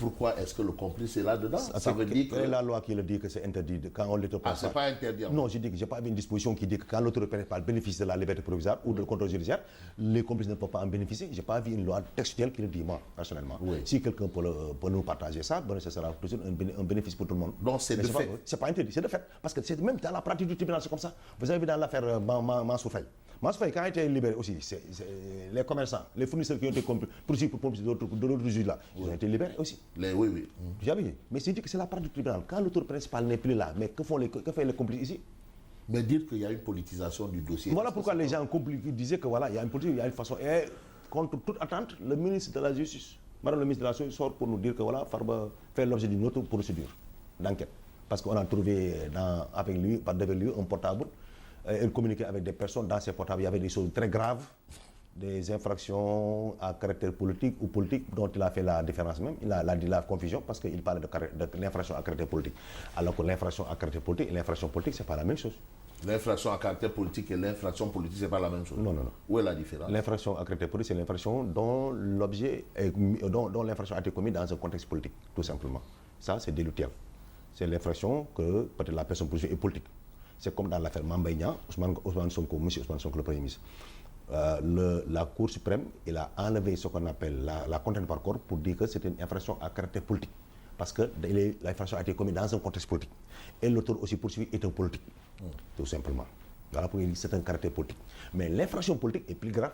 pourquoi est-ce que le complice est là-dedans? Ça veut dire que... Quelle est la loi qui le dit que c'est interdit quand on l'autre Ah, c'est pas interdit. Non, je dis que j'ai pas vu une disposition qui dit que quand l'autre principal bénéficie de la liberté provisoire ou de contrôle judiciaire, les complices ne peuvent pas en bénéficier. J'ai pas vu une loi textuelle qui le dit, moi, personnellement. Oui. Si quelqu'un peut nous partager ça, bon, ce sera toujours un bénéfice pour tout le monde. Donc c'est de fait. C'est pas interdit, c'est de fait. Parce que c'est même dans la pratique du tribunal, c'est comme ça. Vous avez vu dans l'affaire Mansour Faye. Mansour Faye, quand il a été libéré aussi, les commerçants, les fournisseurs qui ont été poursuivis pour d'autres juges là, ils ont été libérés aussi. Oui. J'avais vu. Mais c'est dit que c'est la pratique du tribunal. Quand l'auteur principal n'est plus là, mais que font les complices ici? Mais dire qu'il y a une politisation du dossier. Voilà pourquoi les gens disaient que voilà, il y a une politique, il y a une façon. Et contre toute attente, le ministre de la Justice, Madame le ministre de la Justice sort pour nous dire que voilà, Farba fait l'objet d'une autre procédure d'enquête. Parce qu'on a trouvé avec lui un portable. Il communiquait avec des personnes. Dans ces portables, il y avait des choses très graves, des infractions à caractère politique ou politique dont il a fait la différence même. Il a dit la confusion parce qu'il parlait de l'infraction à caractère politique. Alors que l'infraction à caractère politique et l'infraction politique, ce n'est pas la même chose. L'infraction à caractère politique et l'infraction politique, ce n'est pas la même chose. Non. Où est la différence? L'infraction à caractère politique, c'est l'infraction dont l'infraction a été commise dans un contexte politique, tout simplement. Ça, c'est délictuel. C'est l'infraction que peut-être la personne poursuivie est politique. C'est comme dans l'affaire Mambaïna, Ousmane Sonko, M. Ousmane Sonko, le Premier ministre. La Cour suprême, il a enlevé ce qu'on appelle la contrainte par corps pour dire que c'est une infraction à caractère politique. Parce que l'infraction a été commise dans un contexte politique. Et l'auteur aussi poursuivi est un politique, tout simplement. Voilà pourquoi c'est un caractère politique. Mais l'infraction politique est plus grave.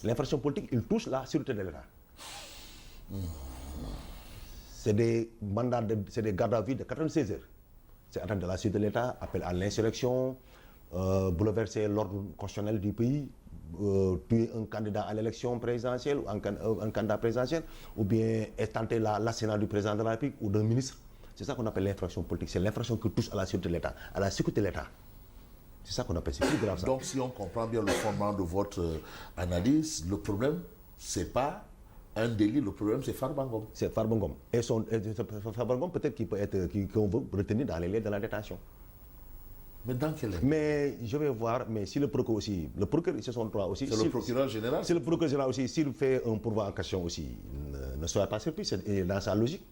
L'infraction politique, il touche la sûreté de l'État. C'est des mandats, c'est des gardes à vue de 96 heures. C'est atteinte de la sûreté de l'État, appel à l'insurrection, bouleverser l'ordre constitutionnel du pays, tuer un candidat à l'élection présidentielle ou un candidat présidentiel, ou bien tenter l'assassinat du président de la République ou d'un ministre. C'est ça qu'on appelle l'infraction politique. C'est l'infraction qui touche à la sûreté de l'État, à la sécurité de l'État. C'est ça qu'on appelle, c'est plus grave ça. Donc si on comprend bien le fondement de votre analyse, le problème, c'est pas un délit, le problème c'est Farba Ngom. C'est Farba Ngom. Et Farba Ngom peut-être qu'on veut retenir dans les lieux de la détention. Mais dans quel est? Mais je vais voir, mais si le procureur aussi, le procureur, c'est son droit aussi. C'est le procureur général? C'est le procureur général aussi, s'il fait un pourvoi en question aussi, ne soyez pas surpris, c'est dans sa logique.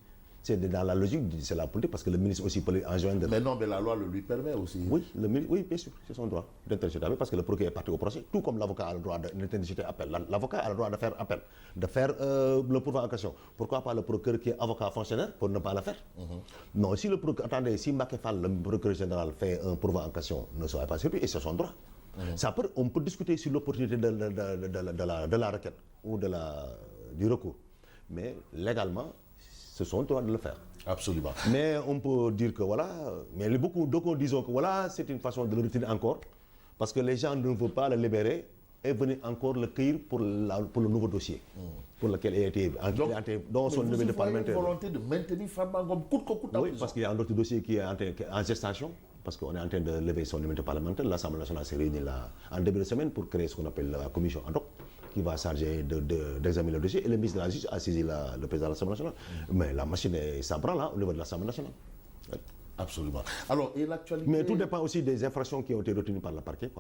C'est dans la logique, c'est la politique, parce que le ministre aussi peut enjoindre. Mais non, mais la loi le lui permet aussi. Oui, oui, bien sûr, c'est son droit d'interjeter appel, parce que le procureur est parti au procès, tout comme l'avocat a le droit d'interjeter appel. L'avocat a le droit de faire appel, de faire le pourvoi en question. Pourquoi pas le procureur qui est avocat fonctionnaire pour ne pas le faire? Non, si le procureur, attendez, si Mbacké Fall, le procureur général, fait un pourvoi en question, ne soyez pas surpris, et c'est son droit. On peut discuter sur l'opportunité de la requête ou du recours, mais légalement, c'est son droit de le faire. Absolument. Mais on peut dire que voilà, mais beaucoup disent que voilà, c'est une façon de le retirer encore, parce que les gens ne veulent pas le libérer et venir encore le cueillir pour le nouveau dossier, pour lequel il a été dans son levée de parlementaire. Vous avez une volonté de maintenir Farba Ngom coûte que coûte. Oui, parce qu'il y a un autre dossier qui est en gestation, parce qu'on est en train de lever son immunité parlementaire. L'Assemblée nationale s'est réunie là en début de semaine pour créer ce qu'on appelle la commission ad hoc, qui va charger d'examiner le dossier. Et le ministre de la Justice a saisi le président de l'Assemblée nationale. Mais la machine s'en prend là, au niveau de l'Assemblée nationale. Absolument. Alors, et l'actualité... Mais tout dépend aussi des infractions qui ont été retenues par le parquet.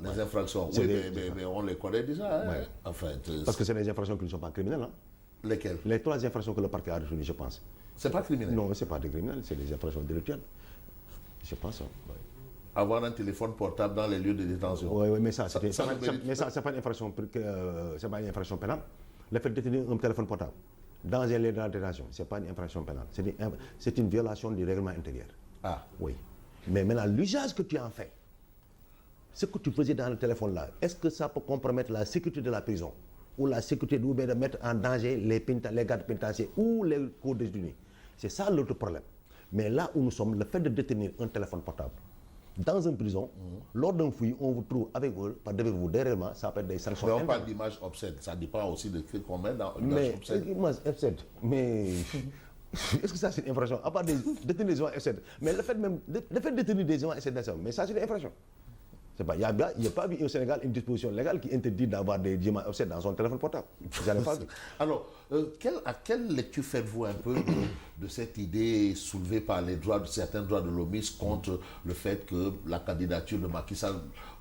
Les infractions, oui, mais on les connaît déjà. Hein? Enfin, parce que c'est des infractions qui ne sont pas criminelles. Hein? Lesquelles? Les 3 infractions que le parquet a retenues, je pense. C'est pas criminel? Non, c'est pas des criminels, c'est des infractions délictuelles. Je pense. Ouais. Avoir un téléphone portable dans les lieux de détention. Oui, mais ça, c'est pas une infraction pénale. Le fait de détenir un téléphone portable dans un lieu de la détention, ce n'est pas une infraction pénale. C'est une violation du règlement intérieur. Ah. Oui. Mais maintenant, l'usage que tu en fais, ce que tu faisais dans le téléphone là, est-ce que ça peut compromettre la sécurité de la prison ou la sécurité de mettre en danger les gardes pénitentiaires ou les cours des détenus? C'est ça l'autre problème. Mais là où nous sommes, le fait de détenir un téléphone portable dans une prison, lors d'un fouille, on vous trouve avec vous derrière, ça peut être des sanctions. Mais on parle d'image obscène, ça dépend aussi de ce qu'on met dans l'image obscène. Mais est-ce que ça c'est une infraction? À part de détenir des gens obscènes. Mais le fait de détenir des gens obsènes, mais ça c'est une infraction. Il n'y a pas eu au Sénégal une disposition légale qui interdit d'avoir des diamants offset dans son téléphone portable. Alors, quelle lecture faites-vous un peu de cette idée soulevée par certains droits de l'hommiste contre le fait que la candidature de Macky Sall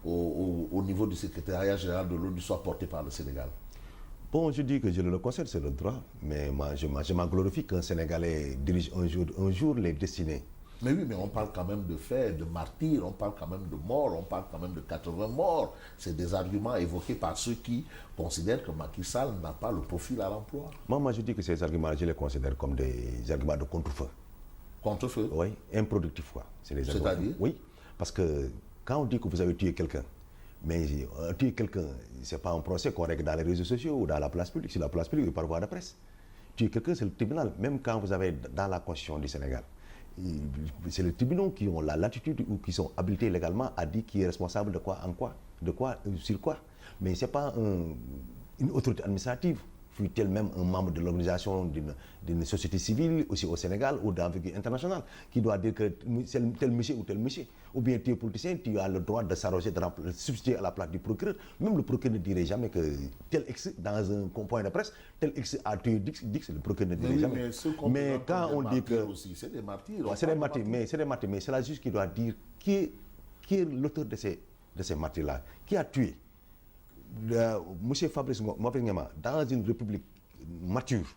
au niveau du secrétariat général de l'ONU soit portée par le Sénégal? Bon, je dis que je le concerne, c'est le droit, mais moi, je m'en glorifie qu'un Sénégalais dirige un jour les destinées. Mais oui, mais on parle quand même de faits, de martyrs, on parle quand même de morts, on parle quand même de 80 morts. C'est des arguments évoqués par ceux qui considèrent que Macky Sall n'a pas le profil à l'emploi. Moi, je dis que ces arguments, je les considère comme des arguments de contre-feu. Contre-feu? Oui, improductifs, quoi. C'est-à-dire? Oui, parce que quand on dit que vous avez tué quelqu'un, mais tuer quelqu'un, ce n'est pas un procès qu'on règle dans les réseaux sociaux ou dans la place publique, sur la place publique ou par voie de presse. Tuer quelqu'un, c'est le tribunal, même quand vous avez dans la Constitution du Sénégal. C'est les tribunaux qui ont la latitude ou qui sont habilités légalement à dire qui est responsable de quoi, en quoi, de quoi, sur quoi. Mais ce n'est pas une autorité administrative, fut-elle même un membre de l'organisation d'une société civile, aussi au Sénégal ou d'envergure internationale, qui doit dire que c'est tel monsieur ou tel monsieur. Ou bien tu es politicien, tu as le droit de s'arroger, de substituer à la place du procureur. Même le procureur ne dirait jamais que tel ex, dans un point de presse, tel ex a tué Dix, le procureur ne dirait jamais. Mais quand on dit que... C'est des martyrs. C'est des martyrs, mais c'est la juge qui doit dire qui est l'auteur de ces martyrs-là. Qui a tué Monsieur Fabrice Ngema, dans une république mature,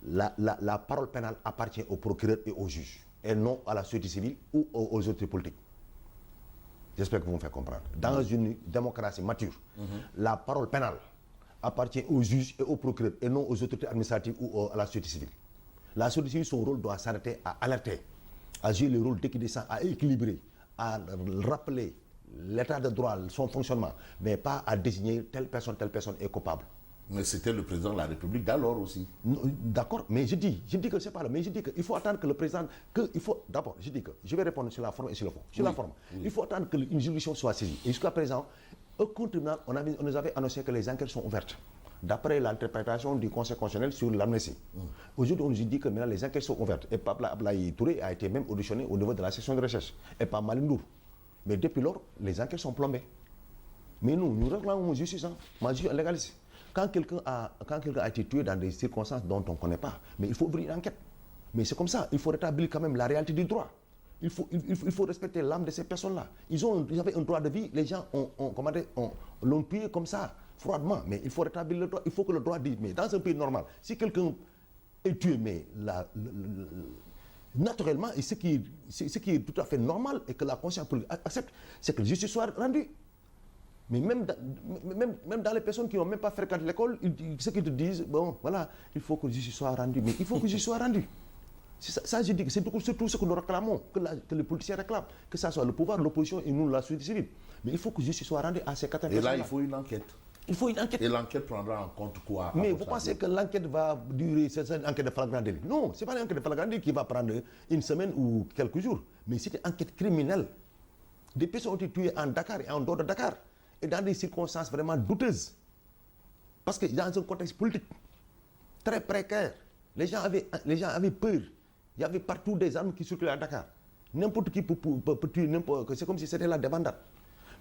la parole pénale appartient au procureur et au juge, et non à la société civile ou aux autorités politiques. J'espère que vous me faites comprendre. Dans une démocratie mature, la parole pénale appartient aux juges et aux procureurs, et non aux autorités administratives ou à la société civile. La société civile, son rôle doit s'arrêter à alerter, à jouer le rôle d'équidistant, à équilibrer, à rappeler l'état de droit, son fonctionnement, mais pas à désigner telle personne est coupable. Mais c'était le président de la République d'alors aussi. D'accord, mais je dis que c'est pas là, mais je dis qu'il faut attendre que le président, d'abord, je dis que, je vais répondre sur la forme et sur le fond. Sur la forme, il faut attendre qu'une juridiction soit saisie. Et jusqu'à présent, aucun tribunal, on nous avait annoncé que les enquêtes sont ouvertes, d'après l'interprétation du Conseil constitutionnel sur l'amnistie. Aujourd'hui, on nous dit que maintenant les enquêtes sont ouvertes. Et Pabla Ablaye Touré a été même auditionné au niveau de la section de recherche, et pas Malindour. Mais depuis lors, les enquêtes sont plombées. Mais nous réclamons justice, ma justice légaliste. Quand quelqu'un a été tué dans des circonstances dont on ne connaît pas, mais il faut ouvrir une enquête. Mais c'est comme ça, il faut rétablir quand même la réalité du droit. Il faut respecter l'âme de ces personnes-là. Ils avaient un droit de vie, les gens l'ont tué comme ça, froidement. Mais il faut rétablir le droit, il faut que le droit dise, mais dans un pays normal, si quelqu'un est tué, mais naturellement, et ce qui est tout à fait normal et que la conscience accepte, c'est que la justice soit rendue. Mais même dans les personnes qui n'ont même pas fréquenté l'école, ceux qui te disent, bon, voilà, il faut que la justice soit rendue. Mais il faut que la justice soit rendue. Ça, je dis que c'est tout ce que nous réclamons, que les politiciens réclament, que ce soit le pouvoir, l'opposition et nous, la société civile. Mais il faut que la justice soit rendue à ces 4 personnes. Et là, il faut une enquête. Il faut une enquête. Et l'enquête prendra en compte quoi? Mais vous pensez que l'enquête va durer, c'est une enquête de flagrant délit? Non, ce n'est pas une enquête de flagrant délit qui va prendre une semaine ou quelques jours. Mais c'est une enquête criminelle. Des personnes ont été tuées en Dakar et en dehors de Dakar. Et dans des circonstances vraiment douteuses. Parce que dans un contexte politique très précaire, les gens avaient peur. Il y avait partout des armes qui circulaient à Dakar. N'importe qui peut tuer n'importe qui. C'est comme si c'était la débandade.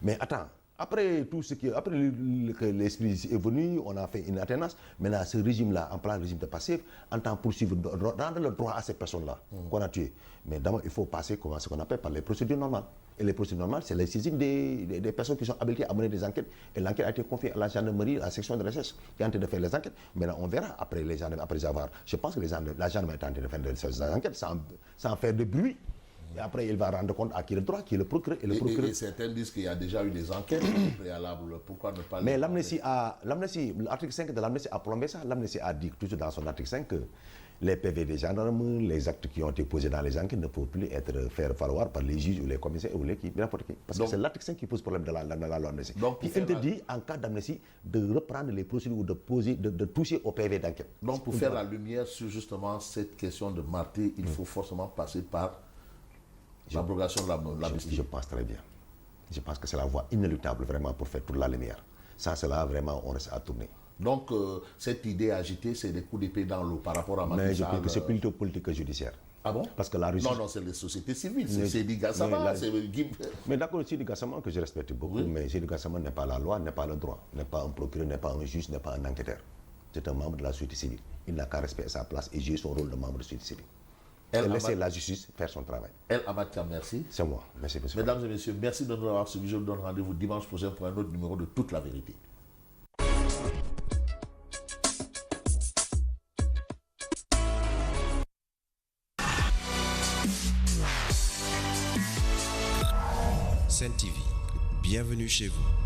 Mais attends. Après que l'esprit est venu, on a fait une alternance. Maintenant, ce régime-là, en plein régime de passif, entend poursuivre, rendre le droit à ces personnes-là qu'on a tuées. Mais d'abord, il faut passer ce qu'on appelle par les procédures normales. Et les procédures normales, c'est la saisine des personnes qui sont habilitées à mener des enquêtes. Et l'enquête a été confiée à la gendarmerie, à la section de recherche, qui est en train de faire les enquêtes. Maintenant, on verra après avoir. Je pense que la gendarmerie est en train de faire ces enquêtes sans faire de bruit. Et après, il va rendre compte à qui est le droit, qui est le procureur. Et certains disent qu'il y a déjà eu des enquêtes préalables. Pourquoi ne pas... Mais l'article 5 de l'amnistie a plombé ça. L'amnistie a dit toujours dans son article 5 que les PV des gendarmes, les actes qui ont été posés dans les enquêtes ne peuvent plus être fait valoir par les juges ou les commissaires ou l'équipe, n'importe qui. Parce que c'est l'article 5 qui pose problème dans la loi amnistie. Qui interdit, en cas d'amnistie, de reprendre les procédures ou de toucher au PV d'enquête. Donc pour faire la lumière sur justement cette question de martyr, il faut forcément passer par l'abrogation de l'amnistie. Je pense très bien. Je pense que c'est la voie inéluctable vraiment pour faire toute la lumière. Ça, c'est là vraiment, on reste à tourner. Donc, cette idée agitée, c'est des coups d'épée dans l'eau par rapport à Macky Sall. Mais je pense que c'est plutôt politique que judiciaire. Ah bon? Parce que la Russie... Non, c'est les sociétés civiles. C'est Seydi Gassama, c'est Guy... Mais d'accord, Seydi Gassama, que je respecte beaucoup, mais Seydi Gassama n'est pas la loi, n'est pas le droit, n'est pas un procureur, n'est pas un juge, n'est pas un enquêteur. C'est un membre de la société civile. Il n'a qu'à respecter sa place et jouer son rôle de membre de la société civile. Et laisser la justice faire son travail. El Amatia, merci. C'est moi. Merci, monsieur. Mesdames et messieurs, merci de nous avoir suivis. Je vous donne rendez-vous dimanche prochain pour un autre numéro de Toute la vérité. Sen TV, bienvenue chez vous.